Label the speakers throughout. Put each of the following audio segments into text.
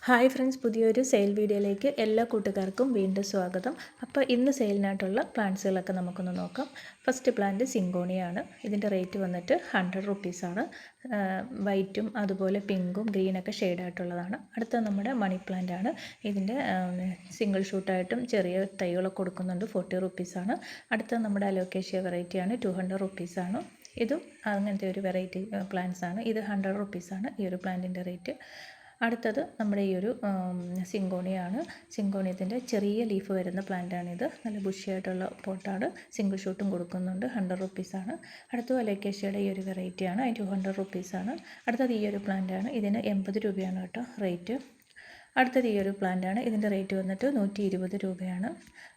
Speaker 1: Hi friends, പുതിയൊരു sale വീഡിയോയിലേക്ക് എല്ലാ കൂട്ടുകാർക്കും വീണ്ടും സ്വാഗതം. അപ്പോൾ ഇന്ന് സെയിലിനായിട്ടുള്ള പ്ലാന്റ്സുകളൊക്കെ നമുക്കൊന്ന് നോക്കാം. ഫസ്റ്റ് പ്ലാന്റ് സിങ്കോണിയാണ്. ഇതിൻ്റെ റേറ്റ് വന്നിട്ട് 100 റുപ്പീസാണ്. വൈറ്റും അതുപോലെ പിങ്കും ഗ്രീനൊക്കെ ഷെയ്ഡായിട്ടുള്ളതാണ്. അടുത്ത നമ്മുടെ മണി പ്ലാന്റ് ആണ്. ഇതിൻ്റെ സിംഗിൾ ഷൂട്ടായിട്ടും ചെറിയ തൈകളൊക്കെ കൊടുക്കുന്നുണ്ട്. 40 റുപ്പീസാണ്. അടുത്ത നമ്മുടെ അലോക്കേഷ്യ വെറൈറ്റിയാണ്. 200 റുപ്പീസാണ്. ഇതും അങ്ങനത്തെ ഒരു വെറൈറ്റി പ്ലാന്റ്സ് ആണ്. ഇത് 100 റുപ്പീസാണ് ഈ ഒരു പ്ലാന്റിൻ്റെ റേറ്റ്. അടുത്തത് നമ്മുടെ ഈ ഒരു സിങ്കോണിയാണ്. സിങ്കോണിയത്തിൻ്റെ ചെറിയ ലീഫ് വരുന്ന പ്ലാന്റാണിത്. നല്ല ബുഷിയായിട്ടുള്ള പോട്ടാണ്. സിംഗിൾ ഷൂട്ടും കൊടുക്കുന്നുണ്ട്. 100 റുപ്പീസാണ്. അടുത്തത് അലോക്കേഷ്യയുടെ ഈ ഒരു വെറൈറ്റിയാണ്. അതിന് 200 റുപ്പീസാണ്. അടുത്തത് ഈ ഒരു പ്ലാന്റാണ്. ഇതിന് 80 രൂപയാണ് കേട്ടോ റേറ്റ്. അടുത്തത് ഈ ഒരു പ്ലാന്റാണ്. ഇതിൻ്റെ റേറ്റ് വന്നിട്ട് 120 രൂപയാണ്.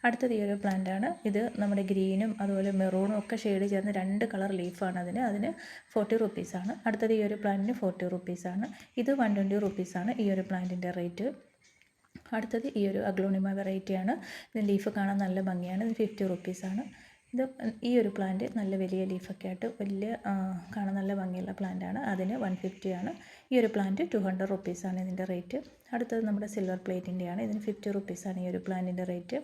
Speaker 1: അടുത്തത് ഈ ഒരു പ്ലാന്റാണ്. ഇത് നമ്മുടെ ഗ്രീനും അതുപോലെ മെറൂണും ഒക്കെ ഷെയ്ഡ് ചേർന്ന് 2 കളർ ലീഫാണ് അതിന് 40 റുപ്പീസാണ്. അടുത്തത് ഈ ഒരു പ്ലാന്റിന് 40 റുപ്പീസാണ്. ഇത് 120 റുപ്പീസാണ് ഈ ഒരു പ്ലാന്റിൻ്റെ റേറ്റ്. അടുത്തത് ഈ ഒരു അഗ്ലോണിമ വെറൈറ്റിയാണ്. ഇത് ലീഫ് കാണാൻ നല്ല ഭംഗിയാണ്. ഇത് 50 റുപ്പീസാണ്. ഇത് ഈ ഒരു പ്ലാന്റ് നല്ല വലിയ ലീഫൊക്കെ ആയിട്ട് വലിയ കാണാൻ നല്ല ഭംഗിയുള്ള പ്ലാന്റാണ്. അതിന് 150 ആണ്. ഈ ഒരു പ്ലാന്റ് 200 റുപ്പീസാണ് ഇതിൻ്റെ റേറ്റ്. അടുത്തത് നമ്മുടെ സിൽവർ പ്ലേറ്റിൻ്റെയാണ്. ഇതിന് 50 റുപ്പീസാണ് ഈ ഒരു പ്ലാന്റിൻ്റെ റേറ്റ്.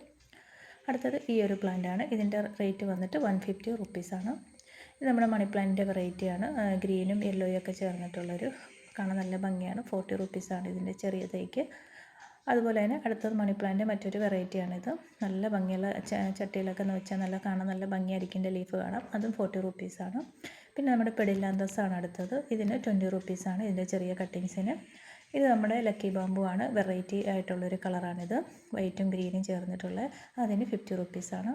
Speaker 1: അടുത്തത് ഈ ഒരു പ്ലാന്റാണ്. ഇതിൻ്റെ റേറ്റ് വന്നിട്ട് 150 റുപ്പീസാണ്. ഇത് നമ്മുടെ മണി പ്ലാന്റിൻ്റെ വെറൈറ്റിയാണ്. ഗ്രീനും യെല്ലോയും ഒക്കെ ചേർന്നിട്ടുള്ളൊരു കാണാൻ നല്ല ഭംഗിയാണ്. 40 റുപ്പീസാണ് ഇതിൻ്റെ ചെറിയ തൈക്ക്. അതുപോലെ തന്നെ അടുത്തത് മണി പ്ലാന്റ് മറ്റൊരു വെറൈറ്റിയാണിത്. നല്ല ഭംഗിയുള്ള ചട്ടിയിലൊക്കെ എന്ന് വെച്ചാൽ നല്ല കാണാൻ നല്ല ഭംഗിയായിരിക്കും ലീഫ് കാണാം. അതും 40 റുപ്പീസാണ്. പിന്നെ നമ്മുടെ പെഡിലാന്തസാണ് അടുത്തത്. ഇതിന് 20 റുപ്പീസാണ് ഇതിൻ്റെ ചെറിയ കട്ടിങ്സിന്. ഇത് നമ്മുടെ ലക്കി ബാമ്പു ആണ്. വെറൈറ്റി ആയിട്ടുള്ളൊരു കളറാണിത്. വൈറ്റും ഗ്രീനും ചേർന്നിട്ടുള്ള. അതിന് 50 റുപ്പീസാണ്.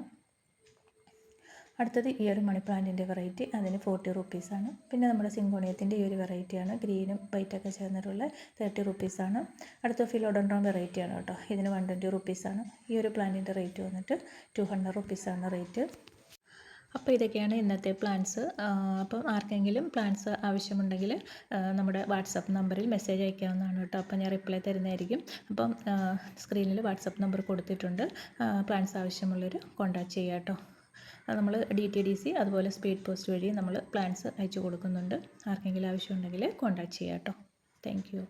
Speaker 1: അടുത്തത് ഈ ഒരു മണി പ്ലാന്റിൻ്റെ വെറൈറ്റി. അതിന് 40 റുപ്പീസാണ്. പിന്നെ നമ്മുടെ സിങ്കോണിയത്തിൻ്റെ ഈ ഒരു വെറൈറ്റിയാണ്. ഗ്രീനും വൈറ്റൊക്കെ ചേർന്നിട്ടുള്ള 30 റുപ്പീസാണ്. അടുത്ത ഫിലോഡൻഡ്രോൺ വെറൈറ്റിയാണ് കേട്ടോ. ഇതിന് 120 റുപ്പീസാണ്. ഈ ഒരു പ്ലാന്റിൻ്റെ റേറ്റ് വന്നിട്ട് 200 റുപ്പീസാണ് റേറ്റ്. അപ്പോൾ ഇതൊക്കെയാണ് ഇന്നത്തെ പ്ലാൻസ്. അപ്പം ആർക്കെങ്കിലും പ്ലാൻസ് ആവശ്യമുണ്ടെങ്കിൽ നമ്മുടെ വാട്സപ്പ് നമ്പറിൽ മെസ്സേജ് അയക്കാവുന്നതാണ് കേട്ടോ. അപ്പോൾ ഞാൻ റിപ്ലൈ തരുന്നതായിരിക്കും. അപ്പം സ്ക്രീനിൽ വാട്സപ്പ് നമ്പർ കൊടുത്തിട്ടുണ്ട്. പ്ലാൻസ് ആവശ്യമുള്ളവർ കോൺടാക്റ്റ് ചെയ്യുക കേട്ടോ. നമ്മൾ DTDC അതുപോലെ സ്പീഡ് പോസ്റ്റ് വഴി നമ്മൾ പ്ലാൻസ് അയച്ചു കൊടുക്കുന്നുണ്ട്. ആർക്കെങ്കിലും ആവശ്യമുണ്ടെങ്കിൽ കോൺടാക്റ്റ് ചെയ്യാം കേട്ടോ. Thank you.